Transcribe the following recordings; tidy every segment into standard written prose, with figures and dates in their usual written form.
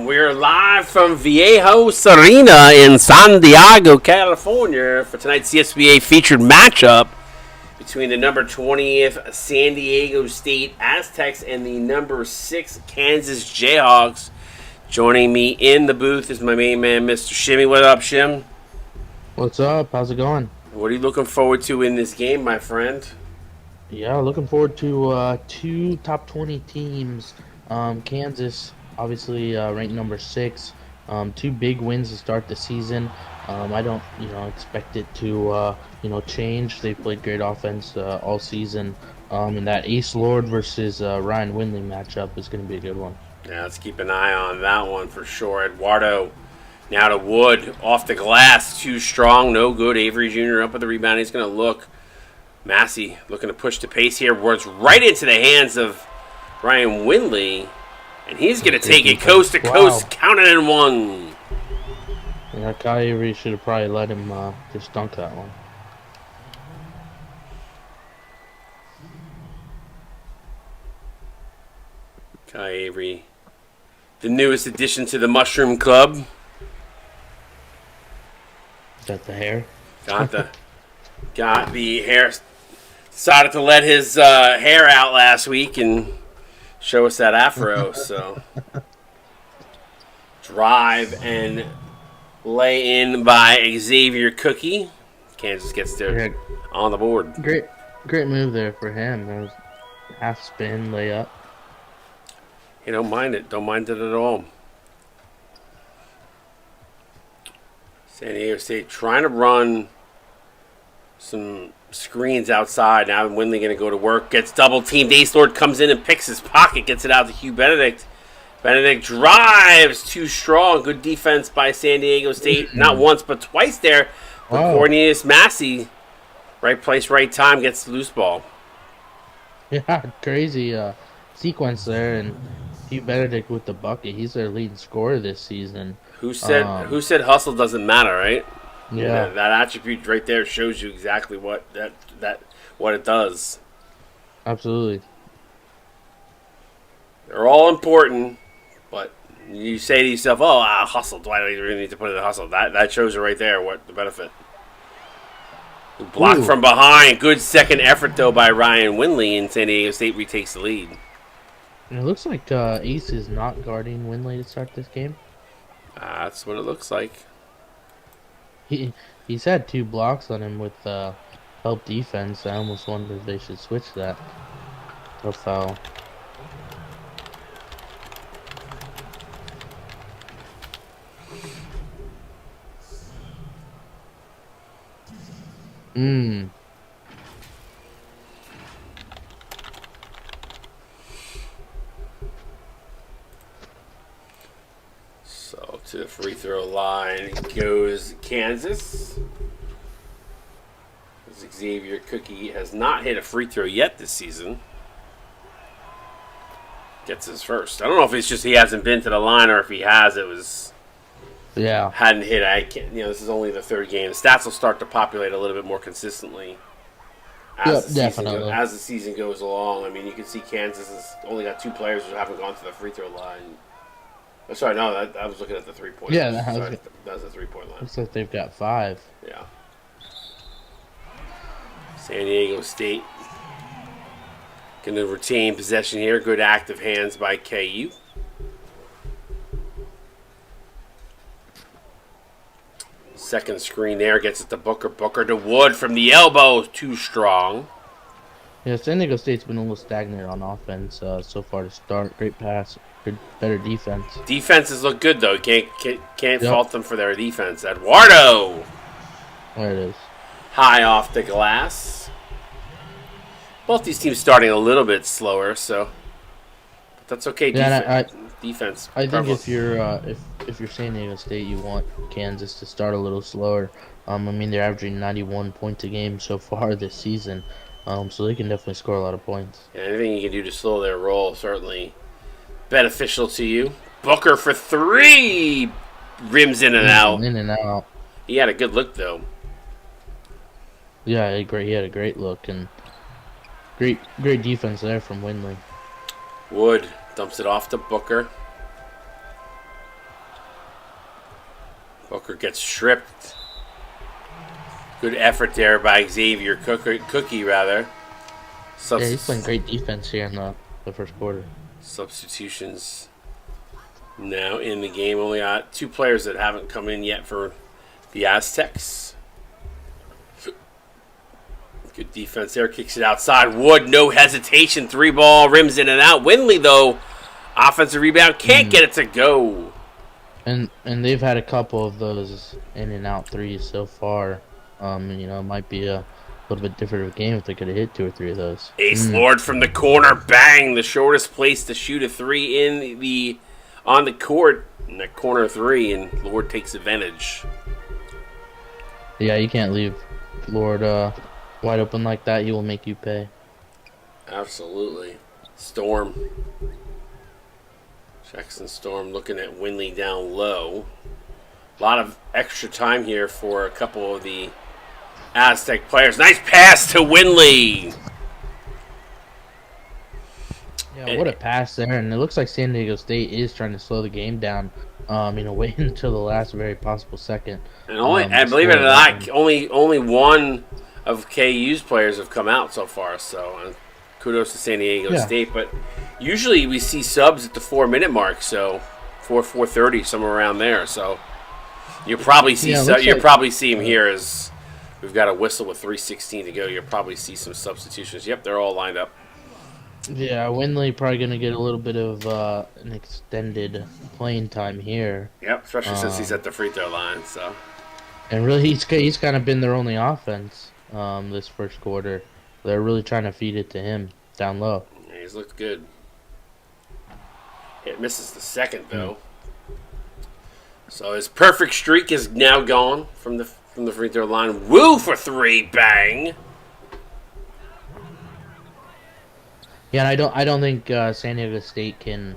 We're live from Viejo Serena in San Diego, California for tonight's CSBA featured matchup between the number 20th San Diego State Aztecs and the number 6 Kansas Jayhawks. Joining me in the booth is my main man, Mr. Shimmy. What up, Shim? What's up? How's it going? What are you looking forward to in this game, my friend? Yeah, looking forward to two top 20 teams. Kansas, obviously ranked number 6. Two big wins to start the season. I don't, expect it to, change. They've played great offense all season. And that Ace Lord versus Ryan Windley matchup is going to be a good one. Yeah, let's keep an eye on that one for sure. Eduardo now to Wood off the glass, too strong, no good. Avery Jr. up with the rebound. He's going to look. Massey looking to push the pace here. Words right into the hands of Ryan Windley. And he's going to take it coast to coast, count it in one. Yeah, Kai Avery should have probably let him just dunk that one. Kai Avery, the newest addition to the Mushroom Club. Is that the hair? Got the hair. Decided to let his hair out last week and show us that afro. So drive and lay in by Xavier Cookie. Kansas gets there on the board. Great move there for him. That was half spin layup. You don't mind it. Don't mind it at all. San Diego State trying to run some screens outside. Now Windley going to go to work. Gets double teamed. Ace Lord comes in and picks his pocket. Gets it out to Hugh Benedict. Benedict drives too strong. Good defense by San Diego State. Not once but twice there. But Cornelius Massey, right place, right time, gets the loose ball. Yeah, crazy sequence there. And Hugh Benedict with the bucket. He's their leading scorer this season. Who said hustle doesn't matter, right? Yeah. That attribute right there shows you exactly what what it does. Absolutely. They're all important, but you say to yourself, "Oh, hustle. Do I really need to put in the hustle?" That shows you right there what the benefit. Blocked from behind. Good second effort though by Ryan Windley, and San Diego State retakes the lead. And it looks like Ace is not guarding Windley to start this game. That's what it looks like. He's had 2 blocks on him with help defense. I almost wonder if they should switch that. A foul. So to the free throw line goes Kansas. Xavier Cookie has not hit a free throw yet this season. Gets his first. I don't know if it's just he hasn't been to the line or if he has. It was hadn't hit. I can't. This is only the 3rd game. The stats will start to populate a little bit more consistently as the season goes along. I mean, you can see Kansas has only got 2 players who haven't gone to the free throw line. Oh, sorry, no, I was looking at the 3-point. Yeah, that was the 3-point line. Looks like they've got 5. Yeah. San Diego State going to retain possession here. Good active hands by KU. Second screen there gets it to Booker. Booker to Wood from the elbow. Too strong. Yeah, San Diego State's been a little stagnant on offense so far to start. Great pass, good, better defense. Defenses look good though. Can't Yep. fault them for their defense. Eduardo There it is. high off the glass. Both these teams starting a little bit slower, so but that's okay. Yeah, Defense. I think prevalent. if you're if you're San Diego State, you want Kansas to start a little slower. I mean they're averaging 91 points a game so far this season, so they can definitely score a lot of points. Yeah, anything you can do to slow their roll certainly beneficial to you. Booker for three, rims in and out. In and out. He had a good look though. Yeah, he had a great look and great defense there from Windley. Wood dumps it off to Booker. Booker gets stripped. Good effort there by Xavier Cookie rather. Yeah, he's playing great defense here in the first quarter. Substitutions now in the game. Only got two players that haven't come in yet for the Aztecs. Good defense there. Kicks it outside. Wood, no hesitation. 3-ball, rims in and out. Windley, though, offensive rebound. Can't get it to go. And they've had a couple of those in and out threes so far. It might be a little bit different of a game if they could have hit 2 or 3 of those. Ace Lord from the corner. Bang. The shortest place to shoot a three on the court. In that corner 3, and Lord takes advantage. Yeah, you can't leave Lord wide open like that. He will make you pay. Absolutely. Storm. Jackson Storm looking at Windley down low. A lot of extra time here for a couple of the Aztec players. Nice pass to Windley. Yeah, what a pass there. And it looks like San Diego State is trying to slow the game down. Wait until the last very possible second. And I believe it or not, only one of KU's players have come out so far. So kudos to San Diego State. But usually we see subs at the 4-minute mark. So 4:30, somewhere around there. So you'll probably see probably see him here as we've got a whistle with 3:16 to go. You'll probably see some substitutions. Yep, they're all lined up. Yeah, Windley probably going to get a little bit of an extended playing time here. Yep, especially since he's at the free throw line. So, and really, he's kind of been their only offense this first quarter. They're really trying to feed it to him down low. Yeah, he's looked good. It misses the second though. So his perfect streak is now gone from the free throw line. Woo for 3, bang. Yeah, and I don't think San Diego State can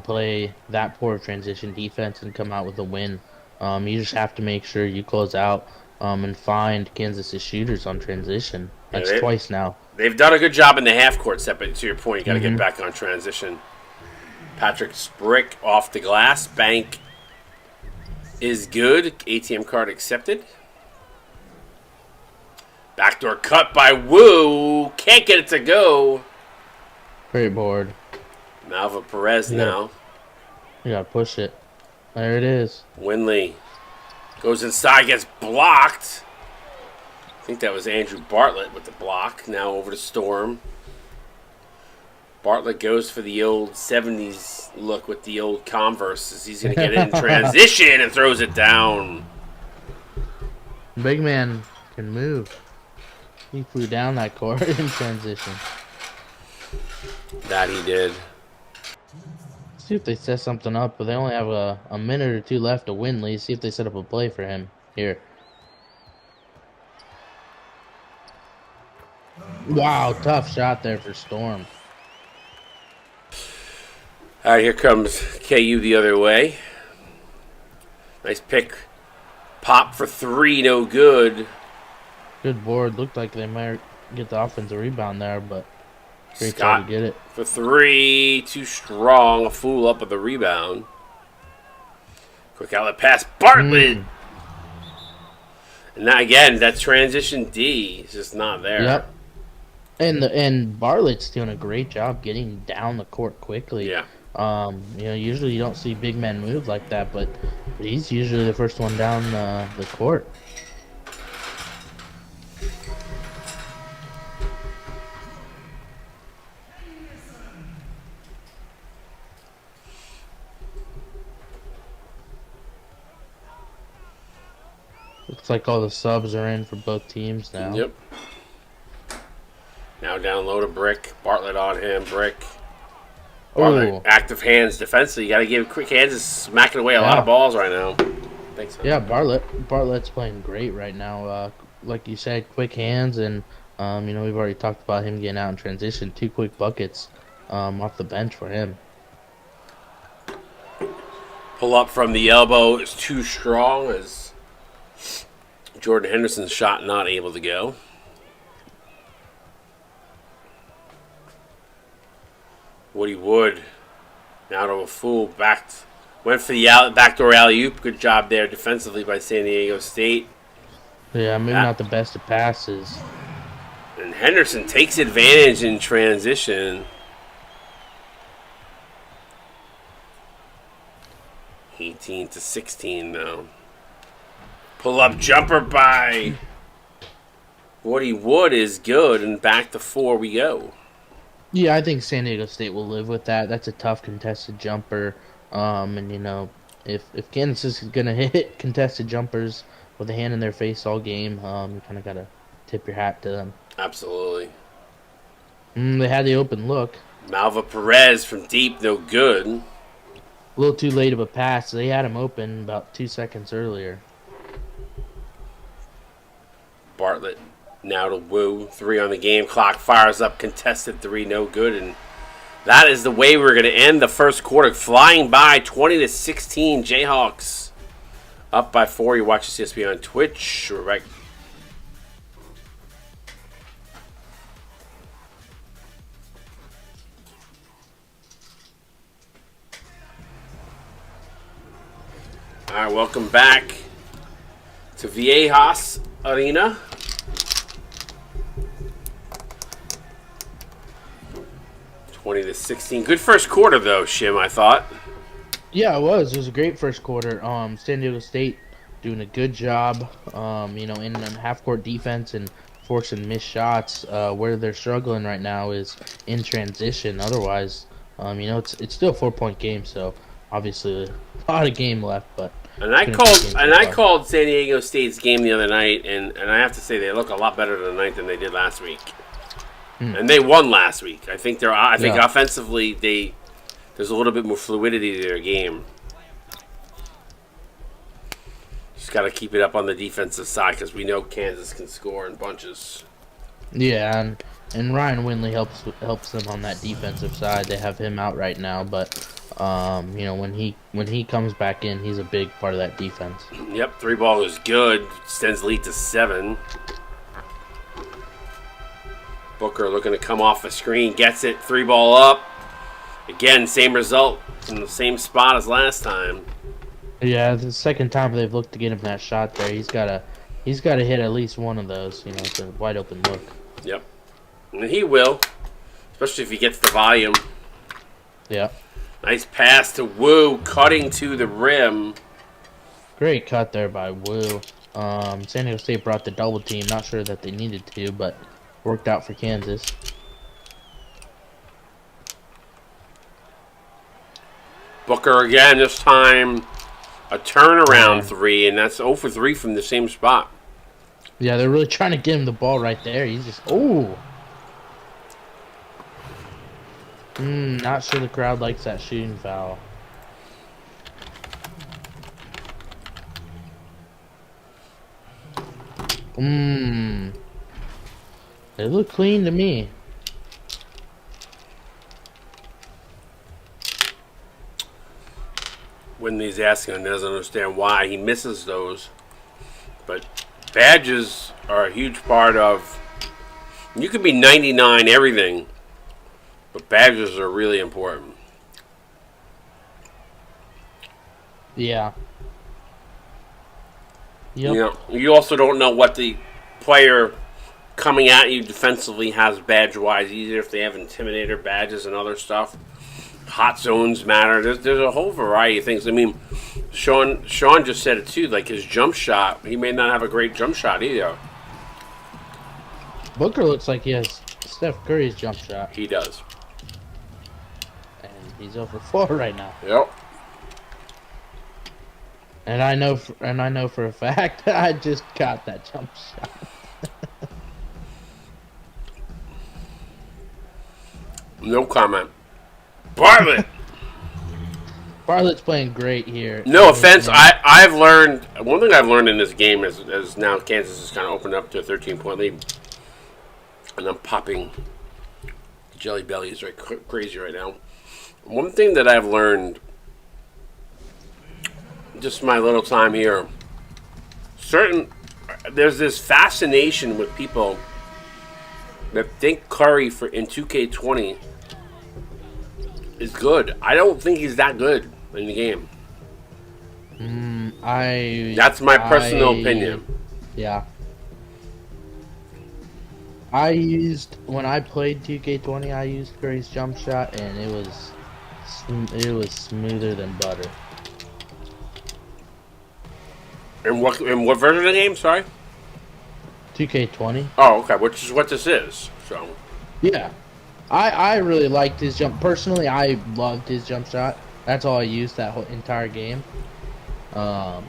play that poor transition defense and come out with a win. You just have to make sure you close out and find Kansas's shooters on transition. That's twice now. They've done a good job in the half court set, but to your point, you got to get back on transition. Patrick Sprick off the glass. Bank is good. ATM card accepted. Backdoor cut by Wu. Can't get it to go. Great board. Malva Perez now. You gotta push it. There it is. Windley goes inside, gets blocked. I think that was Andrew Bartlett with the block. Now over to Storm. Bartlett goes for the old 70s look with the old Converse. He's going to get it in transition and throws it down. Big man can move. He flew down that court in transition. That he did. Let's see if they set something up, but they only have a minute or 2 left to win. Let's see if they set up a play for him here. Wow, tough shot there for Storm. All right, here comes KU the other way. Nice pick. Pop for 3, no good. Good board. Looked like they might get the offensive rebound there, but great Scott try to get it. For 3, too strong. A fool up with the rebound. Quick outlet pass. Bartlett. And now again, that transition D is just not there. Yep. And Bartlett's doing a great job getting down the court quickly. Yeah. Usually you don't see big men move like that, but he's usually the first one down the court. Looks like all the subs are in for both teams now. Yep. Now down low to Brick. Bartlett on him. Brick. Bartlett, Oh, active hands defensively. You got to give quick hands. Is smacking away a lot of balls right now. Thanks. yeah, Bartlett's playing great right now. Like you said, quick hands, and we've already talked about him getting out in transition. 2 quick buckets off the bench for him. Pull up from the elbow is too strong as Jordan Henderson's shot not able to go. Woody Wood now to a full went for the backdoor alley-oop. Good job there defensively by San Diego State. Yeah, maybe not the best of passes. And Henderson takes advantage in transition. 18-16 though. Pull-up jumper by Woody Wood is good, and back to 4 we go. Yeah, I think San Diego State will live with that. That's a tough contested jumper. If Kansas is gonna hit contested jumpers with a hand in their face all game, you kind of gotta tip your hat to them. Absolutely. They had the open look. Malva Perez from deep, no good. A little too late of a pass. They had him open about 2 seconds earlier. Bartlett now to Wu. 3 on the game clock. Fires up. Contested 3. No good. And that is the way we're going to end the first quarter. Flying by 20-16. Jayhawks up by 4. You watch CSB on Twitch. We're right. All right, welcome back to Viejas Arena. (20-16). Good first quarter though, Shim, I thought. Yeah, it was. It was a great first quarter. San Diego State doing a good job, in half-court defense and forcing missed shots. Where they're struggling right now is in transition. Otherwise, it's still a 4-point game, so obviously a lot of game left. But I called San Diego State's game the other night, and I have to say they look a lot better tonight than they did last week. And they won last week. I think offensively there's a little bit more fluidity to their game. Just got to keep it up on the defensive side because we know Kansas can score in bunches. Yeah, and Ryan Winley helps them on that defensive side. They have him out right now, but when he comes back in, he's a big part of that defense. Yep, 3 ball is good. Extends lead to 7. Booker looking to come off the screen, gets it, 3 ball up. Again, same result in the same spot as last time. Yeah, the second time they've looked to get him that shot there. He's gotta hit at least one of those. It's a wide open look. Yep, and he will, especially if he gets the volume. Yeah. Nice pass to Wu, cutting to the rim. Great cut there by Wu. San Diego State brought the double team. Not sure that they needed to, but worked out for Kansas. Booker again, this time a turnaround 3, and that's 0 for 3 from the same spot. Yeah, they're really trying to get him the ball right there. He's just, not sure the crowd likes that shooting foul. They look clean to me. Winley's asking and doesn't understand why he misses those. But badges are a huge part of... You can be 99 everything, but badges are really important. Yeah. Yep. You also don't know what the player coming at you defensively has badge-wise, either if they have Intimidator badges and other stuff. hot zones matter. There's a whole variety of things. I mean, Sean just said it too. Like his jump shot, he may not have a great jump shot either. Booker looks like he has Steph Curry's jump shot. He does. And he's over 4 right now. Yep. And I know for a fact I just got that jump shot. No comment. Bartlett. Bartlett's playing greght here. No offense. I've learned one thing I've learned in this game is now Kansas has kind of opened up to a 13-point lead, and I'm popping jelly bellies right crazy right now. One thing that I've learned, just my little time here, there's this fascination with people that think Curry in 2K20 is good. I don't think he's that good in the game. That's my personal opinion. Yeah. When I played 2K20, I used Curry's jump shot, and it was smoother than butter. In what version of the game? Sorry. 2K20. Oh, okay. Which is what this is. So. Yeah. I really liked his jump. Personally, I loved his jump shot. That's all I used that whole entire game. And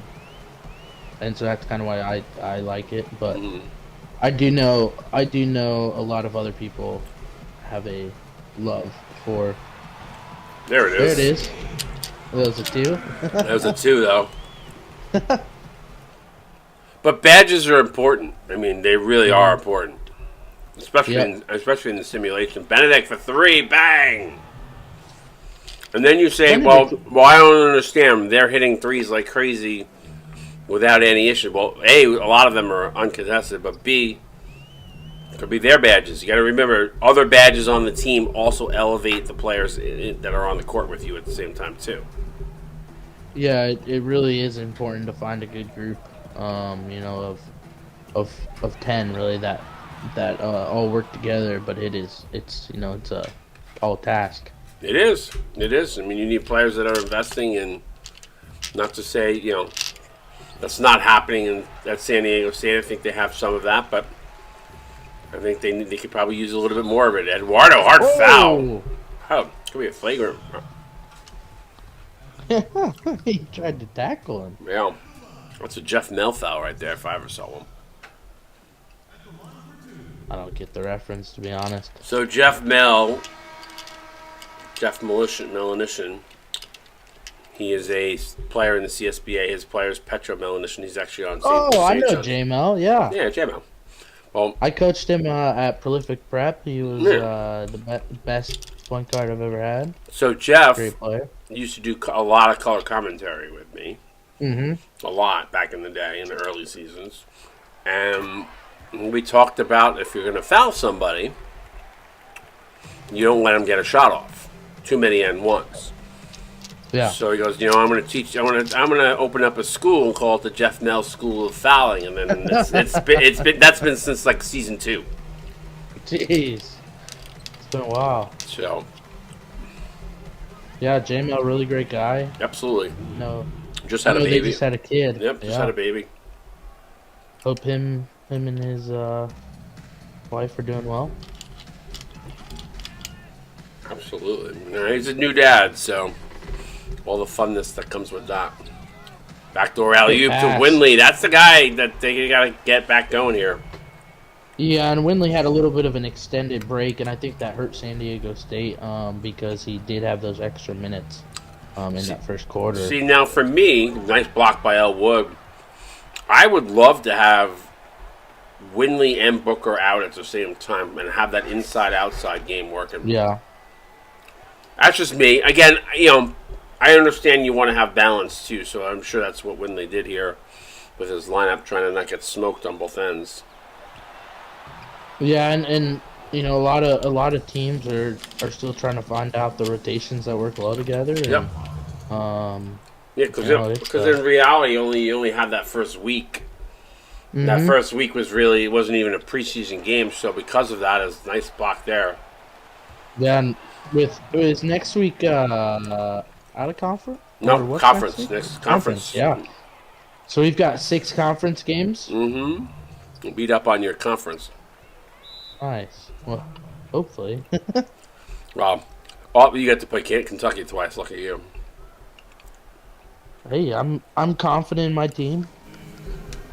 so that's kind of why I like it. But I do know a lot of other people have a love for. There it is. There it is. That was a 2. That was a 2, though. But badges are important. I mean, they really are important. Especially in the simulation. Benedict for 3, bang! And then you say, well, I don't understand. They're hitting threes like crazy without any issue. Well, A, a lot of them are uncontested, but B, it could be their badges. You got to remember, other badges on the team also elevate the players that are on the court with you at the same time, too. Yeah, it really is important to find a good group, of 10 really that all work together. But it's a tall task. It is. I mean, you need players that are investing in. Not to say that's not happening at San Diego State. I think they have some of that, but I think they could probably use a little bit more of it. Eduardo, hard foul. Oh, could be a flagrant. He tried to tackle him. Yeah, that's a Jeff Mel foul right there if I ever saw one. I don't get the reference, to be honest. So Jeff Melanishin, he is a player in the CSBA. His player is Petro Melanishin. He's actually on. I know J-Mel. Yeah. Yeah, J-Mel. Well, I coached him at Prolific Prep. He was the best point guard I've ever had. So Jeff Great player. Used to do a lot of color commentary with me. Mm-hmm. A lot back in the day, in the early seasons. And we talked about if you're going to foul somebody, you don't let them get a shot off. Too many and ones. Yeah. So he goes, I'm going to teach. I'm going to open up a school and call it the Jeff Mel School of Fouling, and then that's been since like season 2. Jeez, it's been a while. So. Yeah, J-Mel, really great guy. Absolutely. No. Just had a baby. They just had a kid. Yep, just had a baby. Hope him and his wife are doing well. Absolutely. He's a new dad, so all the funness that comes with that. Backdoor alley-oop to Winley. That's the guy that they got to get back going here. Yeah, and Winley had a little bit of an extended break, and I think that hurt San Diego State because he did have those extra minutes in that first quarter. See, now for me, nice block by Elwood. I would love to have Winley and Booker out at the same time and have that inside-outside game working. Yeah. That's just me. Again, I understand you want to have balance, too, so I'm sure that's what Winley did here with his lineup, trying to not get smoked on both ends. Yeah, and a lot of teams are still trying to find out the rotations that work well together. And, yep. Because in reality, you only had that first week. Mm-hmm. That first week wasn't even a preseason game, so because of that, it's a nice block there. Yeah, Is next week out of conference or No, what's next conference. week? Next Conference, conference. yeah. So we've got 6 conference games. Mm-hmm. Beat up on your conference. Nice. Well, hopefully. Well, oh, you get to play Kentucky twice. Lucky you. Hey, I'm confident in my team.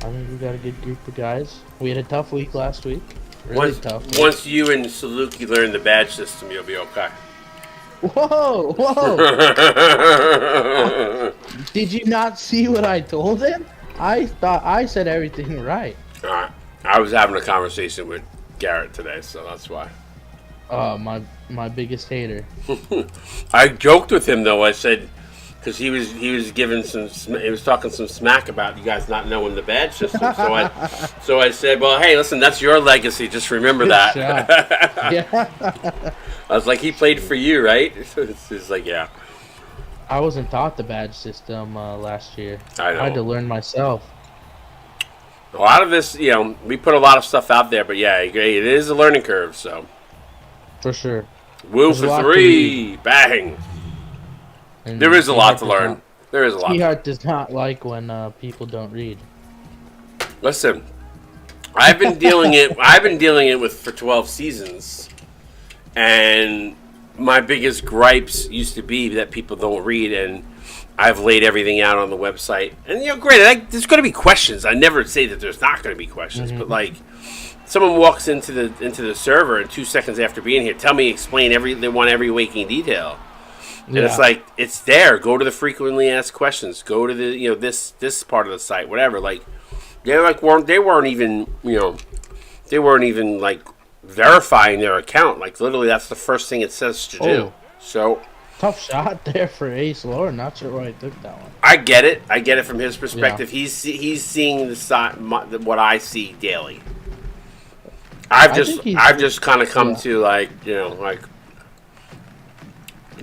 I think we got a good group of guys. We had a tough week last week. Really Once tough week. once you and Saluki learn the badge system, you'll be okay. Whoa, whoa! Did you not see what I told him? I thought I said everything right. All right. I was having a conversation with Garrett today, so that's why. Oh, my biggest hater. I joked with him though. I said because he was giving he was talking some smack about you guys not knowing the badge system. So I said, well, hey, listen, that's your legacy. Just remember Good that. shot. Yeah. I was like, he played for you, right? It's like, yeah. I wasn't taught the badge system last year. I I had to know. learn myself. A lot of this, we put a lot of stuff out there, but yeah, I agree. It is a learning curve. So, For sure. woo There's a for lot to three, bang. And There is a lot Sweetheart to does learn. not, There is a lot. Sweetheart does not like when people don't read. Listen, I've been dealing it. I've been dealing it with for 12 seasons, and my biggest gripes used to be that people don't read, and I've laid everything out on the website. And granted, there's going to be questions. I never say that there's not going to be questions, but like, someone walks into the server, and 2 seconds after being here, explain they want every waking detail. And it's like, it's there. Go to the frequently asked questions. Go to the this part of the site, whatever. Like, they weren't even like verifying their account. Like, literally, that's the first thing it says to do. Oh. So Tough shot there for Ace Lord. Not sure why he took that one. I get it. I get it from his perspective. He's seeing the side what I see daily. I've just kind of come to like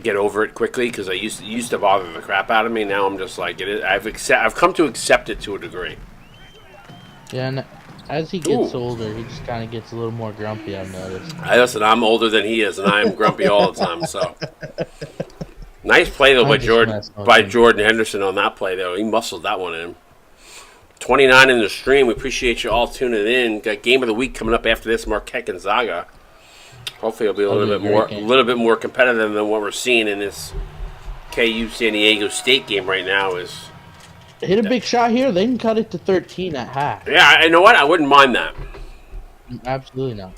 get over it quickly because I used to bother the crap out of me. Now I'm just like it is. I've come to accept it to a degree. Yeah, and as he gets older, he just kind of gets a little more grumpy, I've noticed. Listen, I'm older than he is, and I am grumpy all the time. So nice play though by Jordan Henderson on that play though. He muscled that one in. 29 in the stream. We appreciate you all tuning in. Got game of the week coming up after this. Marquette Gonzaga. Hopefully, it'll be a little bit more competitive than what we're seeing in this KU San Diego State game right now. Hit a big shot here. They can cut it to 13 at half. Yeah, I know what. I wouldn't mind that. Absolutely not.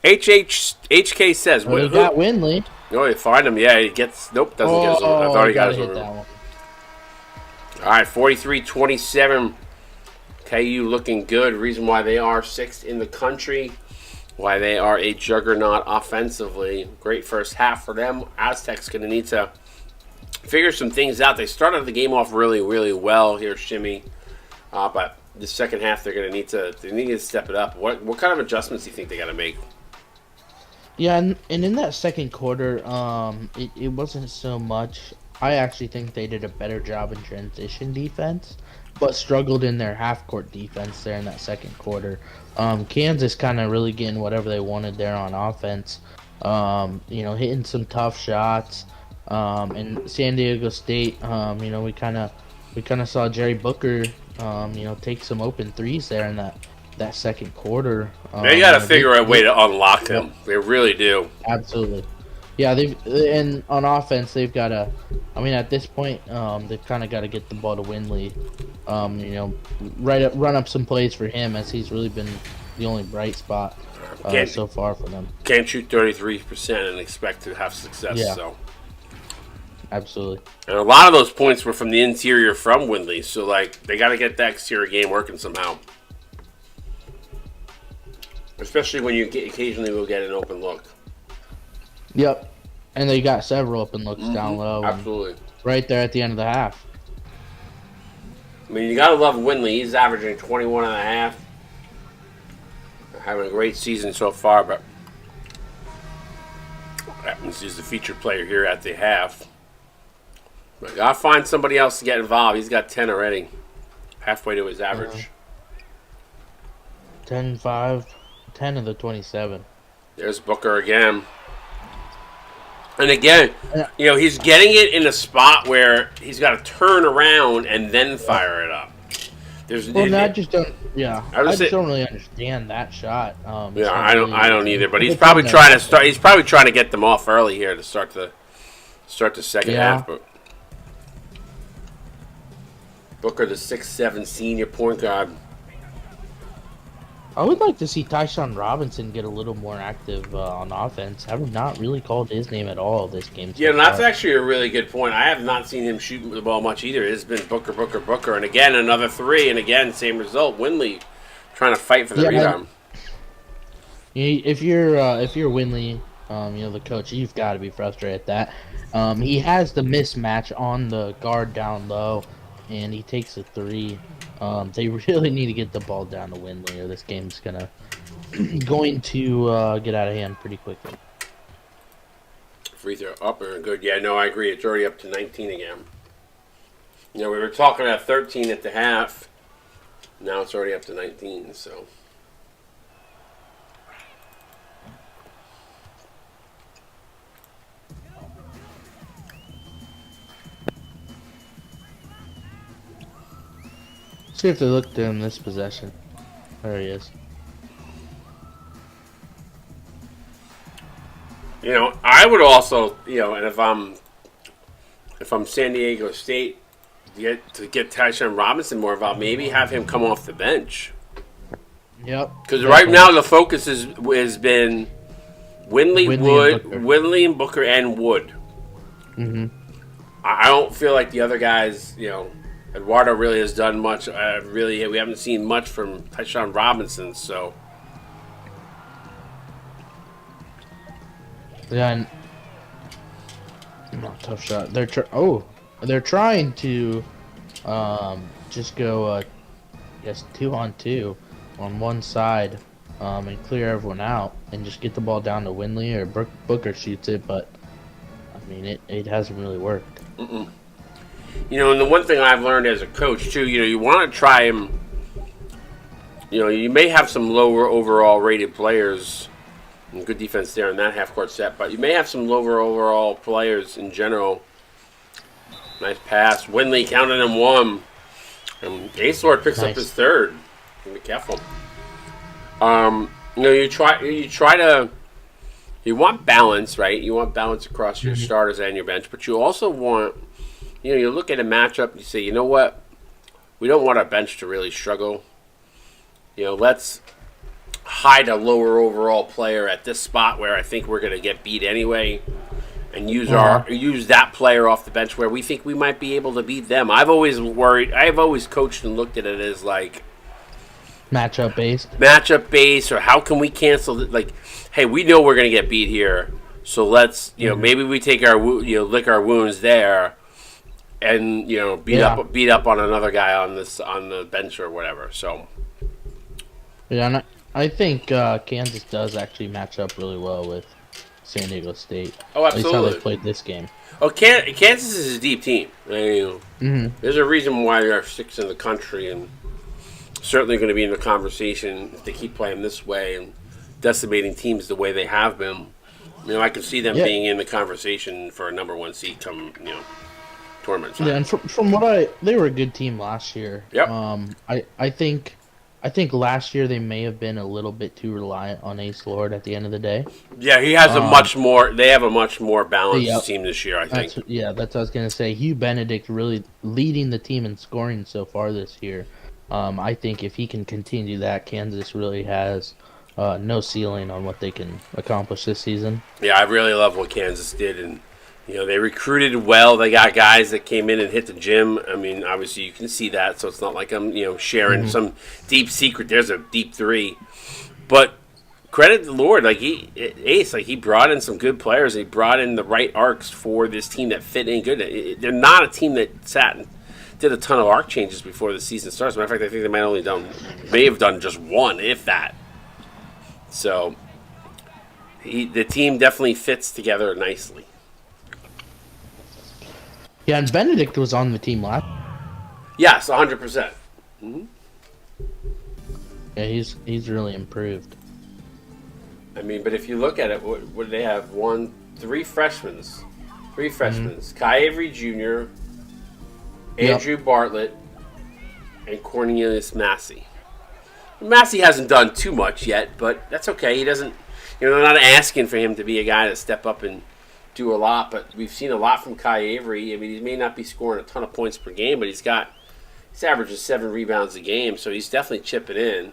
HK says. Well, they got Winley. No, you find him. Yeah, he gets. Nope, doesn't get his own. I thought he got his own. That one. All right, 43-27. KU looking good. Reason why they are 6th in the country. Why they are a juggernaut offensively. Great first half for them. Aztecs going to need to figure some things out. They started the game off really, really well here, Shimmy. But the second half, they're going to need to step it up. What kind of adjustments do you think they got to make? Yeah, and in that second quarter, it wasn't so much. I actually think they did a better job in transition defense, but struggled in their half-court defense there in that second quarter. Kansas kind of really getting whatever they wanted there on offense. Hitting some tough shots. And San Diego State, we kind of saw Jerry Booker, take some open threes there in that second quarter. They got to figure out a way to unlock him. They really do. Absolutely. Yeah, and on offense they've got to. I mean, at this point, they've kind of got to get the ball to Winley. Run up some plays for him as he's really been the only bright spot so far for them. Can't shoot 33% and expect to have success. Yeah. So. Absolutely. And a lot of those points were from the interior from Winley. So like they got to get that exterior game working somehow. Especially when occasionally will get an open look. Yep. And they got several open looks down low. Absolutely. Right there at the end of the half. I mean, you got to love Winley. He's averaging 21 and a half. Having a great season so far, but happens he's the featured player here at the half. But gotta find somebody else to get involved. He's got 10 already. Halfway to his average. 10-5. 10 of the 27. There's Booker again. And again, he's getting it in a spot where he's got to turn around and then fire it up. I just don't. Yeah, I just don't really understand that shot. Yeah, I don't either. But he's probably trying to start. He's probably trying to get them off early here to start the second half. But Booker, the 6'7" senior point guard. I would like to see Tyshawn Robinson get a little more active on offense. Have not really called his name at all this game. Yeah, that's actually a really good point. I have not seen him shoot the ball much either. It's been Booker, Booker, Booker, and again another three, and again same result. Winley trying to fight for the rebound. If you're Winley, the coach, you've got to be frustrated at that. He has the mismatch on the guard down low, and he takes a three. They really need to get the ball down to Winley, or this game's going to get out of hand pretty quickly. Free throw up and good. Yeah, no, I agree. It's already up to 19 again. We were talking about 13 at the half. Now it's already up to 19. So. See if they look to him this possession. There he is. I would also, and if I'm San Diego State, to get Tyshawn Robinson more involved, maybe have him come off the bench. Yep. Because right now the focus has been Winley and Booker and Wood. Mm-hmm. I don't feel like the other guys, Eduardo really has done much. We haven't seen much from Tyshawn Robinson, so. Yeah, tough shot. They're trying to just go 2-on-2 on one side and clear everyone out and just get the ball down to Winley or Booker shoots it, but I mean it hasn't really worked. Mm-mm. And the one thing I've learned as a coach too, you want to try him. You may have some lower overall rated players. And good defense there in that half-court set. But you may have some lower overall players in general. Nice pass. Winley counted him one. And A-Sword picks up his third. Be careful. You want balance, right? You want balance across your starters and your bench. But you also want, you look at a matchup and you say, you know what? We don't want our bench to really struggle. Let's hide a lower overall player at this spot where I think we're going to get beat anyway, and use that player off the bench where we think we might be able to beat them. I've always coached and looked at it as like matchup based, or how can we cancel like, hey, we know we're going to get beat here, so let's maybe we take our lick our wounds there, and beat up on another guy on the bench or whatever. So yeah. I think Kansas does actually match up really well with San Diego State. Oh, absolutely. At least how they played this game. Oh, Kansas is a deep team. There's a reason why they're sixth in the country, and certainly going to be in the conversation if they keep playing this way and decimating teams the way they have been. I could see them being in the conversation for a number one seed come tournament time. Yeah, and from what they were a good team last year. Yep. I think last year they may have been a little bit too reliant on Ace Lord at the end of the day. Yeah, he has they have a much more balanced team this year, I think. That's what I was going to say. Hugh Benedict really leading the team in scoring so far this year. I think if he can continue that, Kansas really has no ceiling on what they can accomplish this season. Yeah, I really love what Kansas did, and they recruited well. They got guys that came in and hit the gym. I mean, obviously you can see that, so it's not like I'm, sharing some deep secret. There's a deep three. But credit the Lord, he brought in some good players. He brought in the right arcs for this team that fit in good. They're not a team that sat and did a ton of arc changes before the season starts. As a matter of fact, I think they may have done just one, if that. So the team definitely fits together nicely. Yeah, and Benedict was on the team last. Yes, 100%. Mm-hmm. Yeah, he's really improved. I mean, but if you look at it, what do they have? Three freshmen. Kai Avery Jr., Andrew Bartlett, and Cornelius Massey. Massey hasn't done too much yet, but that's okay. He doesn't, they're not asking for him to be a guy to step up and do a lot, but we've seen a lot from Kai Avery. I mean, he may not be scoring a ton of points per game, but he's averaging 7 rebounds a game, so he's definitely chipping in.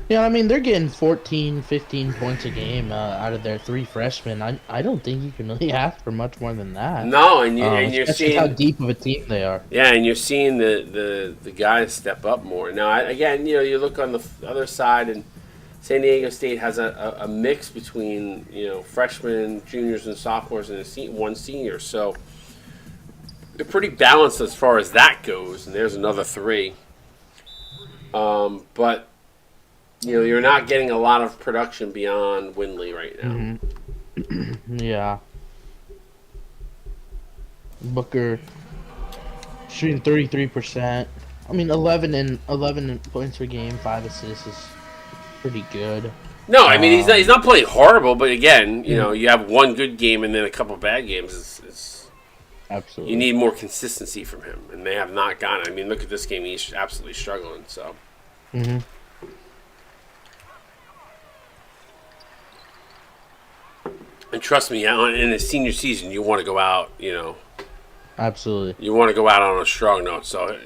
Yeah, I mean, they're getting 14, 15 points a game out of their 3 freshmen. I don't think you can really ask for much more than that. No, and you're seeing how deep of a team they are. Yeah, and you're seeing the guys step up more. Now, again, you look on the other side, and San Diego State has a mix between freshmen, juniors, and sophomores, and one senior. So they're pretty balanced as far as that goes. And there's another 3. But you're not getting a lot of production beyond Windley right now. Mm-hmm. Yeah. Booker shooting 33%. I mean, 11 points per game, 5 assists is pretty good. No, I mean he's not playing horrible, but again, you have one good game and then a couple bad games. It's absolutely, you need more consistency from him, and they have not gotten it. I mean, look at this game; he's absolutely struggling. So. Mm-hmm. And trust me, in his senior season, you want to go out, Absolutely. You want to go out on a strong note. So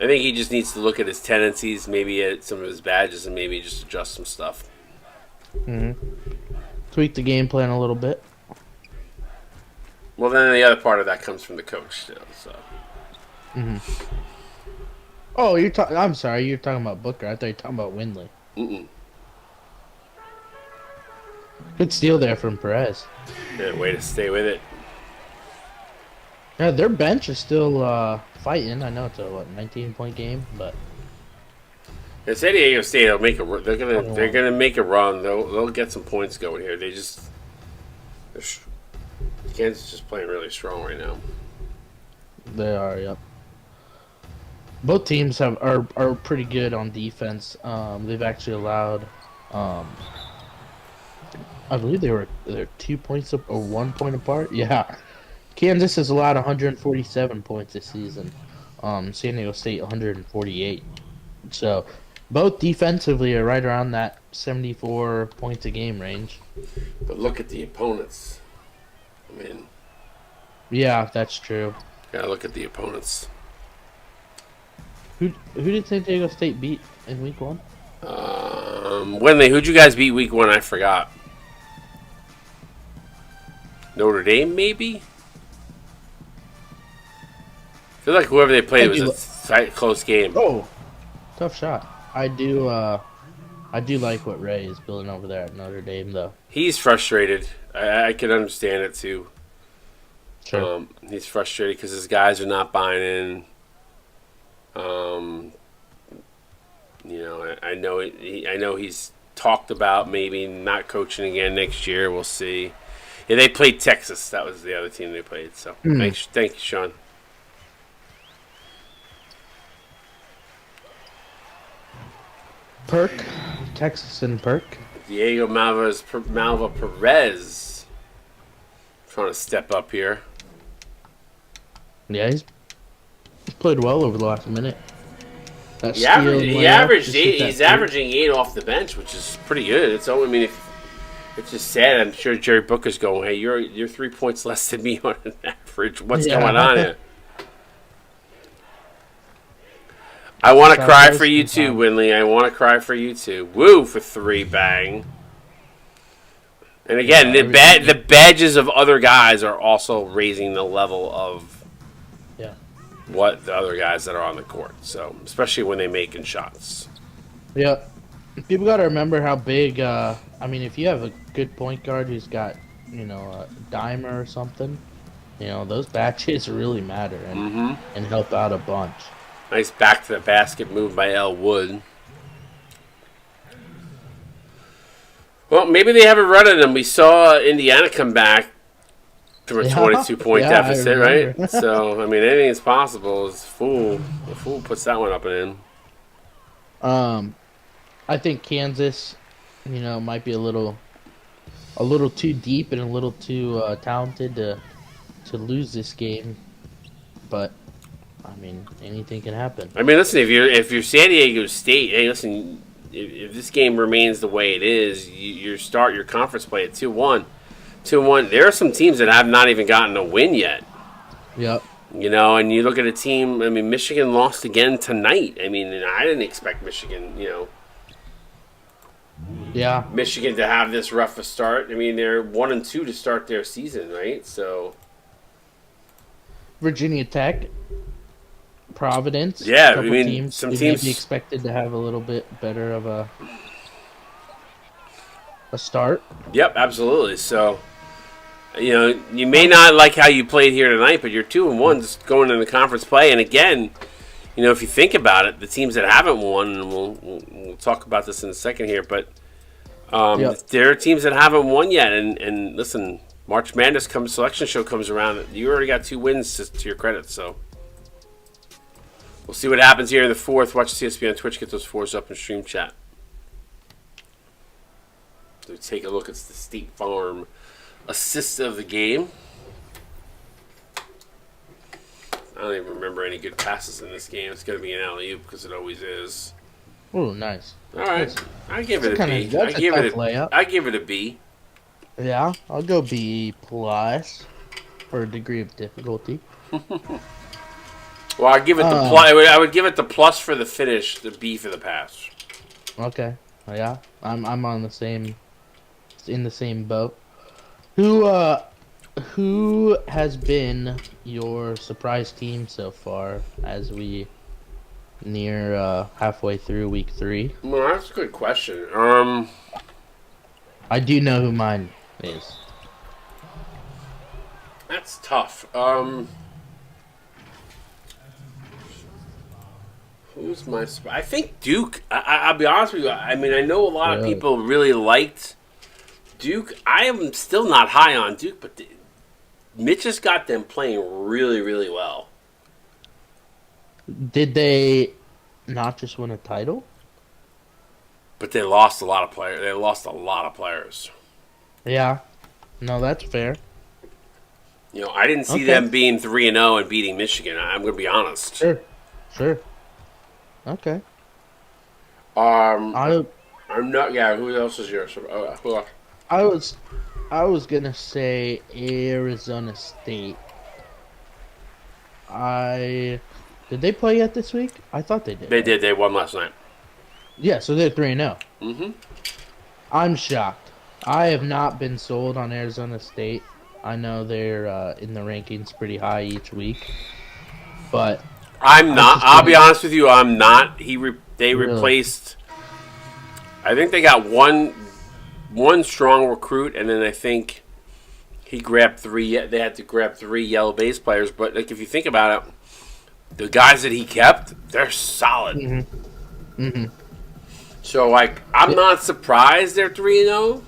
I think he just needs to look at his tendencies, maybe at some of his badges, and maybe just adjust some stuff. Mm-hmm. Tweak the game plan a little bit. Well, then the other part of that comes from the coach still. So. Mm-hmm. Oh, I'm sorry. You're talking about Booker. I thought you were talking about Windley. Mm-mm. Good steal there from Perez. Yeah, way to stay with it. Yeah, their bench is still fighting. I know it's a 19-point game, but San Diego State will make a. They're gonna make a run. They'll get some points going here. Kansas is just playing really strong right now. They are. Yep. Both teams are pretty good on defense. They've actually allowed. I believe they're 2 points up or 1 point apart. Yeah. Kansas has allowed 147 points this season. San Diego State 148. So both defensively are right around that 74 points a game range. But look at the opponents. I mean, yeah, that's true. Gotta look at the opponents. Who did San Diego State beat in week 1? Who'd you guys beat week 1? I forgot. Notre Dame, maybe? I feel like whoever they played was a close game. Oh, tough shot. I do like what Ray is building over there at Notre Dame, though. He's frustrated. I can understand it, too. Sure. He's frustrated because his guys are not buying in. I know he's talked about maybe not coaching again next year. We'll see. Yeah, they played Texas. That was the other team they played. So thank you, Sean. Perk, Texas and Perk. Diego Malva Perez trying to step up here. Yeah, he's played well over the last minute. He averaged 8. He's averaging 8 off the bench, which is pretty good. It's just sad. I'm sure Jerry Booker's going, "Hey, you're 3 points less than me on an average. What's going on here?" I want to cry for you too, Winley. I want to cry for you too. Woo for 3, bang. And again, the badges of other guys are also raising the level of what the other guys that are on the court. So, especially when they're making shots. Yeah. People got to remember how big, if you have a good point guard who's got, a dimer or something, those badges really matter and help out a bunch. Nice back to the basket move by L. Wood. Well, maybe they have a run in them. We saw Indiana come back to a 22-point deficit, right? So, anything is possible. The fool puts that one up and in. I think Kansas might be a little too deep and a little too talented to lose this game. But I mean, anything can happen. I mean, listen, if you're San Diego State, hey, listen, if this game remains the way it is, you start your conference play at 2-1. 2-1. There are some teams that have not even gotten a win yet. Yep. And you look at a team. I mean, Michigan lost again tonight. I mean, and I didn't expect Michigan. Yeah. Michigan to have this rough a start. I mean, they're 1-2 to start their season, right? So. Virginia Tech, Providence. Yeah, couple I mean, teams some who teams may be expected to have a little bit better of a start. Yep, absolutely. So, you may not like how you played here tonight, but you're 2-1 just going into the conference play. And again, if you think about it, the teams that haven't won, and we'll talk about this in a second here, but there are teams that haven't won yet. And listen, March Madness selection show comes around. You already got 2 wins to your credit. So we'll see what happens here in the fourth. Watch CSB on Twitch. Get those 4s up in stream chat. So take a look at the State Farm assist of the game. I don't even remember any good passes in this game. It's going to be an alley-oop because it always is. Oh, nice. All right. I give it a B. That's a tough layup. I give it a B. Yeah, I'll go B+ for a degree of difficulty. Well, I give it the plus. I would give it the plus for the finish, the B for the pass. Okay. Yeah, I'm on in the same boat. Who has been your surprise team so far as we near halfway through week 3? Well, that's a good question. I do know who mine is. That's tough. Who's my? I think Duke. I'll be honest with you. I mean, I know a lot of people really liked Duke. I am still not high on Duke, but Mitch has got them playing really, really well. Did they not just win a title? But they lost a lot of players. They lost a lot of players. Yeah. No, that's fair. I didn't see them being 3-0 and beating Michigan. I'm going to be honest. Sure. Okay. I'm not. Yeah. Who else is yours? Who else? I was gonna say Arizona State. Did they play yet this week? I thought they did. They did. They won last night. Yeah, so they're 3-0. Mm-hmm. I'm shocked. I have not been sold on Arizona State. I know they're in the rankings pretty high each week, but I'm not. I'll be honest with you. I'm not. They replaced. I think they got one strong recruit, and then I think he grabbed 3. They had to grab 3 yellow base players. But if you think about it, the guys that he kept, they're solid. Mm-hmm. Mm-hmm. So I'm not surprised they're 3-0.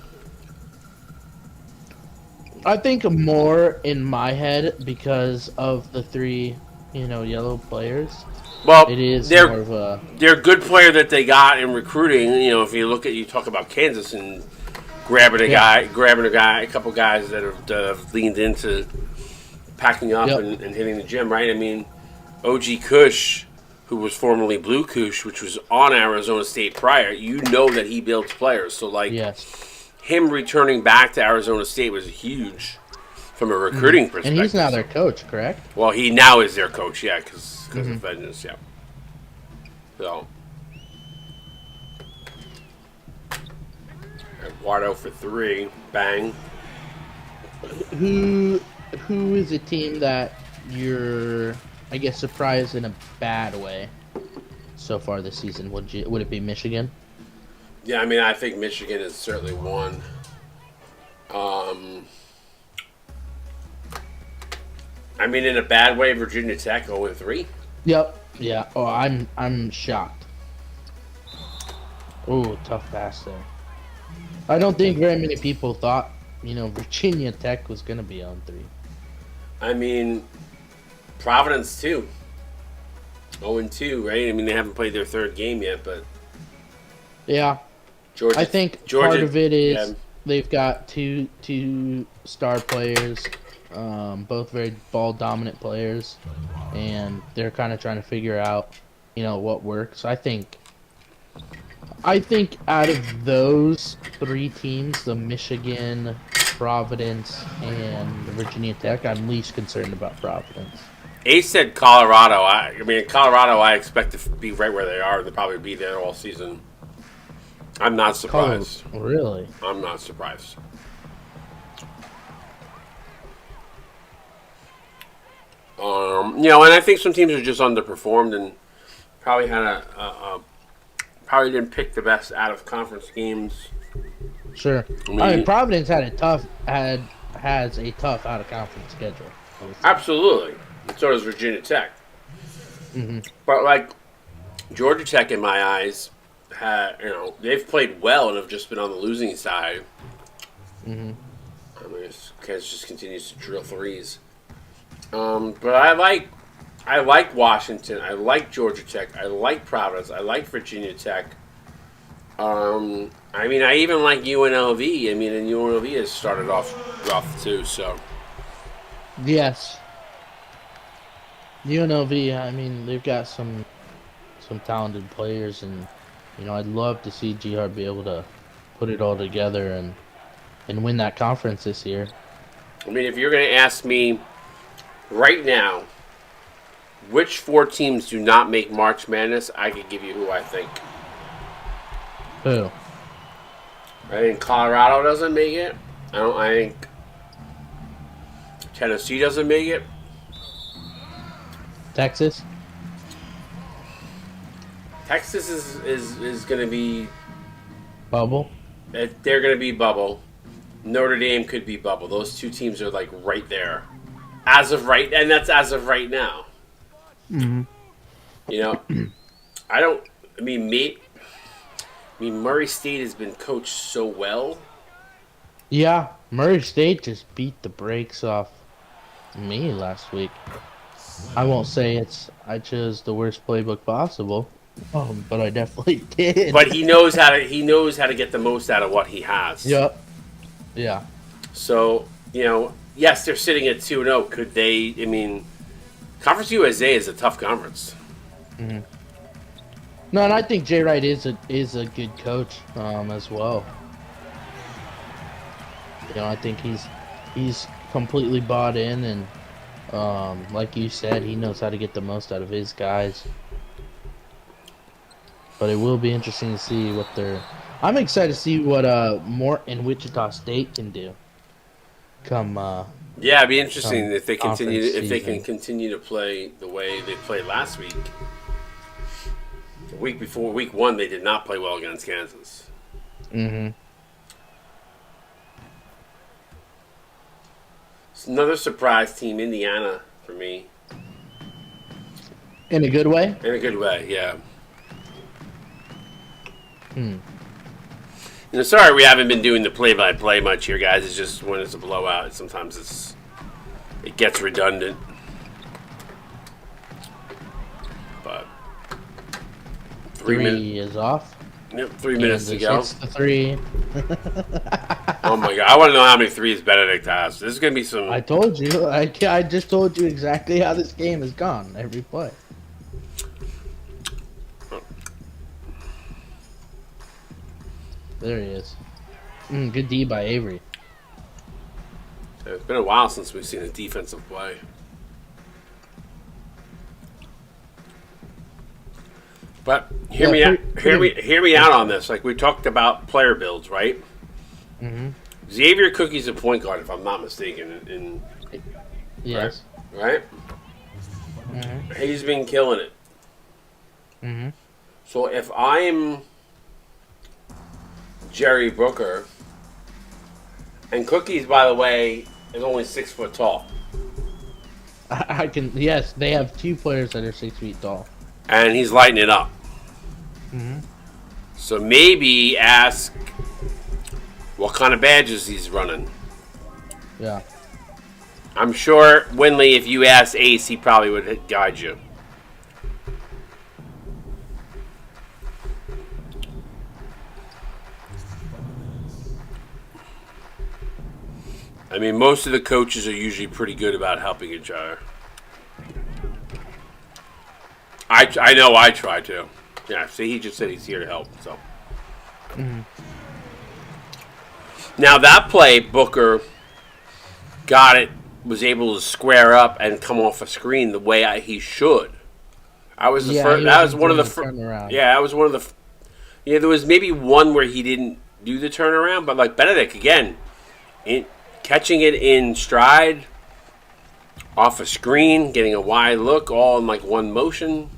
I think more in my head because of the 3, yellow players. Well, it is they're more of a good player that they got in recruiting. If you talk about Kansas and grabbing a couple guys that have leaned into packing up and hitting the gym, right? I mean, OG Kush, who was formerly Blue Kush, which was on Arizona State prior, that he builds players. So, him returning back to Arizona State was huge from a recruiting perspective. And he's now their coach, correct? Well, he now is their coach, yeah, because of Vengeance, yeah. So, Eduardo for 3, bang. Who is a team that you're, I guess, surprised in a bad way so far this season? Would it be Michigan? Yeah, I mean, I think Michigan is certainly one. I mean, in a bad way, Virginia Tech 0-3. Yep. Yeah. Oh, I'm shocked. Oh, tough pass there. I don't think very many people thought, Virginia Tech was gonna be on 3. I mean, Providence too. 0-2, right? I mean, they haven't played their 3rd game yet, but yeah. Georgia, I think Georgia, part of it is yeah. they've got two star players, both very ball dominant players, and they're kind of trying to figure out, what works. I think out of those three teams, the Michigan, Providence, and the Virginia Tech, I'm least concerned about Providence. Ace said Colorado. I mean, Colorado, I expect to be right where they are. They'll probably be there all season. I'm not Colorado, surprised. really? I'm not surprised. And I think some teams are just underperformed and probably had probably didn't pick the best out of conference games. Sure. I mean, Providence has a tough out of conference schedule. Absolutely. And so does Virginia Tech. Mm-hmm. But like Georgia Tech, in my eyes, they've played well and have just been on the losing side. Mm-hmm. I mean, Kansas just continues to drill threes. But I like Washington. I like Georgia Tech. I like Providence. I like Virginia Tech. I mean, I even like UNLV. I mean, and UNLV has started off rough too. So Yes. UNLV, I mean, they've got some talented players, and I'd love to see G Hart be able to put it all together and win that conference this year. I mean, if you're going to ask me right now, which four teams do not make March Madness, I could give you who I think. Who? I think Colorado doesn't make it. I think Tennessee doesn't make it. Texas? Texas is going to be Bubble? they're going to be bubble. Notre Dame could be bubble. Those two teams are like right there, and that's as of right now. Mm-hmm. I mean, Murray State has been coached so well. Yeah, Murray State just beat the brakes off me last week. I won't say I chose the worst playbook possible, but I definitely did. But he knows how to get the most out of what he has. Yep. Yeah. So, yes, they're sitting at 2-0. Could they? I mean, Conference USA is a tough conference. Mm-hmm. No, and I think Jay Wright is a good coach as well. I think he's completely bought in, and like you said, he knows how to get the most out of his guys. But it will be interesting to see what they're. I'm excited to see what Morton Wichita State can do. Yeah, it'd be interesting if they can conference continue to play the way they played last week. The week before, week 1, they did not play well against Kansas. Mm-hmm. It's another surprise team, Indiana, for me. In a good way? In a good way, yeah. Sorry we haven't been doing the play-by-play much here, guys. It's just when it's a blowout, sometimes it gets redundant. But 3 minutes is off. Yep, 3 minutes to go. It's the 3. Oh my god! I want to know how many threes Benedict has. This is gonna be some. I told you. I just told you exactly how this game has gone. Every play. There he is. Good D by Avery. It's been a while since we've seen a defensive play. But hear me out on this. Like we talked about player builds, right? Mm-hmm. Xavier Cookie's a point guard, if I'm not mistaken. Yes. Right? Mm-hmm. He's been killing it. Mm-hmm. So if I'm Jerry Booker, and Cookies, by the way, is only 6 foot tall. Yes, they have 2 players that are 6 feet tall. And he's lighting it up. Mm-hmm. So maybe ask what kind of badges he's running. Yeah. I'm sure, Winley, if you asked Ace, he probably would guide you. I mean, most of the coaches are usually pretty good about helping each other. I know I try to. Yeah, see, he just said he's here to help. So now that play, Booker got it, was able to square up and come off a screen the way he should. I was the first. That was one of the first. Yeah, that was one of the. Yeah, there was maybe one where he didn't do the turnaround, but like Benedict again, catching it in stride, off a screen, getting a wide look, all in like one motion.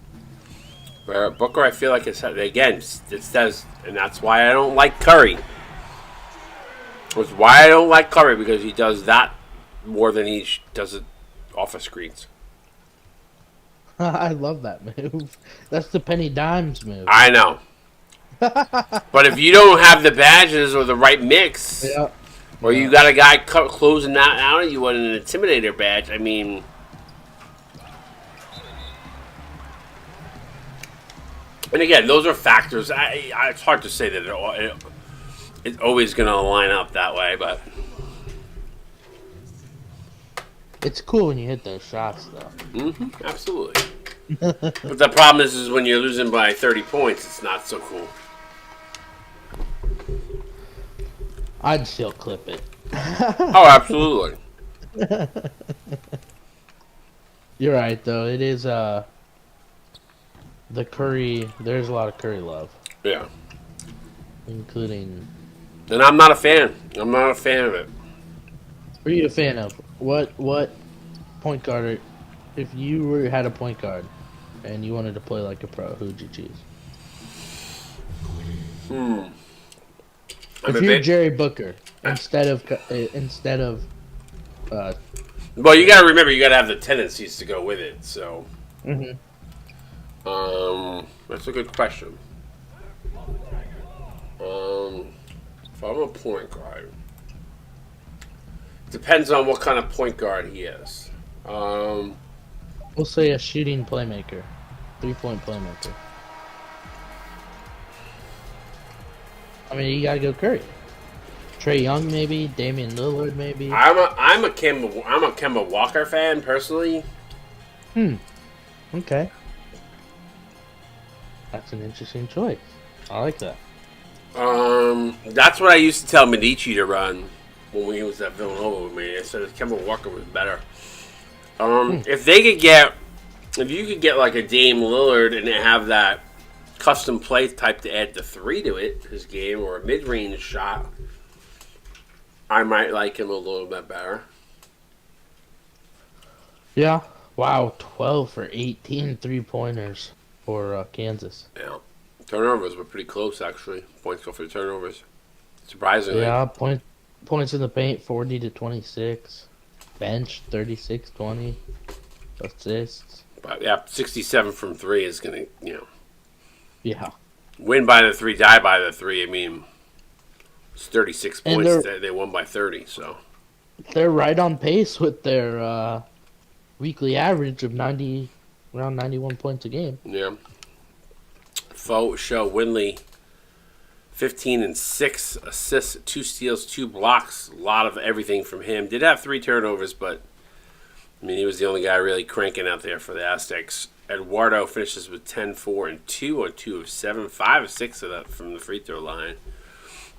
Where Booker, I feel like it says, and that's why I don't like Curry. That's why I don't like Curry, because he does that more than he does it off of screens. I love that move. That's the Penny Dimes move. I know. But if you don't have the badges or the right mix, or you got a guy closing that out and you want an Intimidator badge, I mean... And again, those are factors. It's hard to say that it's always going to line up that way, but... It's cool when you hit those shots, though. Mm-hmm, absolutely. But the problem is when you're losing by 30 points, it's not so cool. I'd still clip it. Oh, absolutely. You're right, though. It is, the Curry, there's a lot of Curry love. Yeah. Including... And I'm not a fan. I'm not a fan of it. What are you a fan of? What point guard, if you had a point guard and you wanted to play like a pro, who'd you choose? If you're Jerry Booker, instead of well, you gotta remember, you gotta have the tendencies to go with it, so... That's a good question. If I'm a point guard, depends on what kind of point guard he is. We'll say a shooting playmaker, 3-point playmaker. I mean, you gotta go Curry, Trae Young, maybe Damian Lillard, maybe. I'm a Kemba Walker fan personally. Okay. That's an interesting choice. I like that. That's what I used to tell Medici to run when he was at Villanova with me. I said Kemba Walker was better. If you could get like a Dame Lillard and have that custom play type to add the 3 to it, his game, or a mid-range shot, I might like him a little bit better. Yeah. Wow, 12 for 18 3-pointers for Kansas. Yeah. Turnovers were pretty close, actually. Points go for the turnovers. Surprisingly. Yeah, points in the paint, 40 to 26. Bench, 36-20. Assists. But yeah, 67 from 3 is going to, Yeah. win by the 3, die by the 3. I mean, it's 36 points. They won by 30, so. They're right on pace with their weekly average of around 91 points a game. Yeah. Show Winley, 15 and 6 assists, 2 steals, 2 blocks. A lot of everything from him. Did have 3 turnovers, but I mean, he was the only guy really cranking out there for the Aztecs. Eduardo finishes with 10, 4, and 2 on 2 of 7, 5 of 6 of that from the free throw line.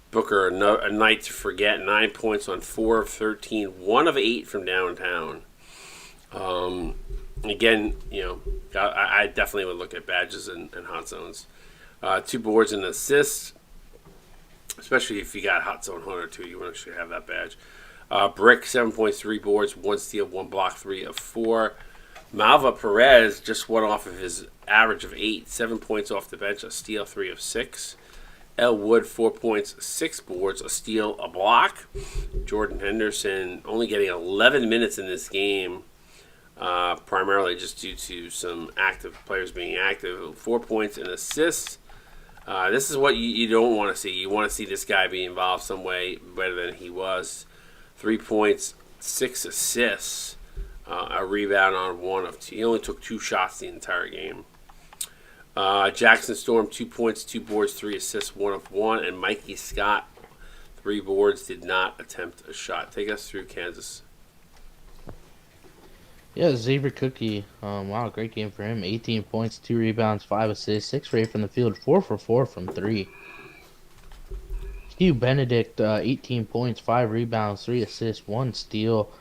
Booker, a night to forget, 9 points on 4 of 13, 1 of 8 from downtown. Again, I definitely would look at badges and hot zones. 2 boards and assists, especially if you got hot zone 1 or 2, you want to actually have that badge. Brick, 7 points, 3 boards, 1 steal, 1 block, 3 of 4. Malva Perez just went off of his average of 8, 7 points off the bench, a steal, 3 of 6. El Wood, 4 points, 6 boards, a steal, a block. Jordan Henderson only getting 11 minutes in this game, primarily just due to some active players being active. 4 points and assists. This is what you don't want to see. You want to see this guy be involved some way better than he was. 3 points, 6 assists, a rebound on 1 of 2. He only took 2 shots the entire game. Jackson Storm, 2 points, 2 boards, 3 assists, 1 of 1. And Mikey Scott, 3 boards, did not attempt a shot. Take us through Kansas. Yeah, Xavier Cookie. Wow, great game for him. 18 points, 2 rebounds, 5 assists, 6 for 8 from the field, 4 for 4 from 3. Hugh Benedict, 18 points, 5 rebounds, 3 assists, 1 steal.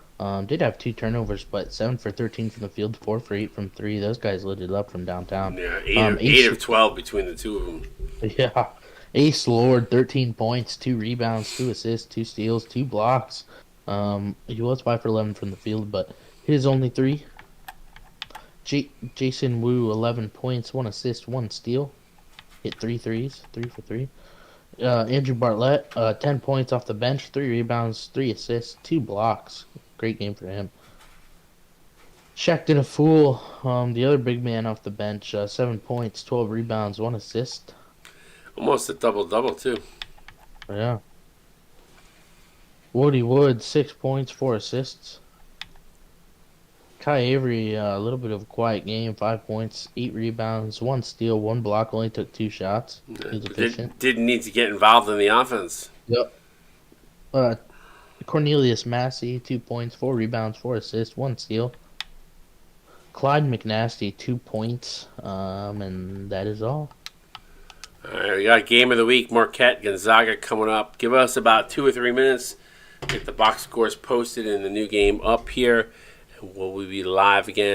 Did have 2 turnovers, but 7 for 13 from the field, 4 for 8 from 3. Those guys lit it up from downtown. Yeah, eight Ace, of 12 between the two of them. yeah, Ace Lord, 13 points, 2 rebounds, 2 assists, 2 steals, 2 blocks. He was 5 for 11 from the field, but his only 3. Jason Wu, 11 points, 1 assist, 1 steal. Hit 3 threes, 3 for 3. Andrew Bartlett, 10 points off the bench, 3 rebounds, 3 assists, 2 blocks. Great game for him. Shaq did a fool. The other big man off the bench, 7 points, 12 rebounds, 1 assist. Almost a double-double, too. Yeah. Woody Wood, 6 points, 4 assists. Kai Avery, a little bit of a quiet game, 5 points, 8 rebounds, 1 steal, 1 block, only took 2 shots. He was efficient. Didn't need to get involved in the offense. Yep. Cornelius Massey, 2 points, 4 rebounds, 4 assists, 1 steal. Clyde McNasty, 2 points, and that is all. All right, we got Game of the Week, Marquette, Gonzaga coming up. Give us about 2 or 3 minutes. Get the box scores posted and the new game up here. And we'll be live again.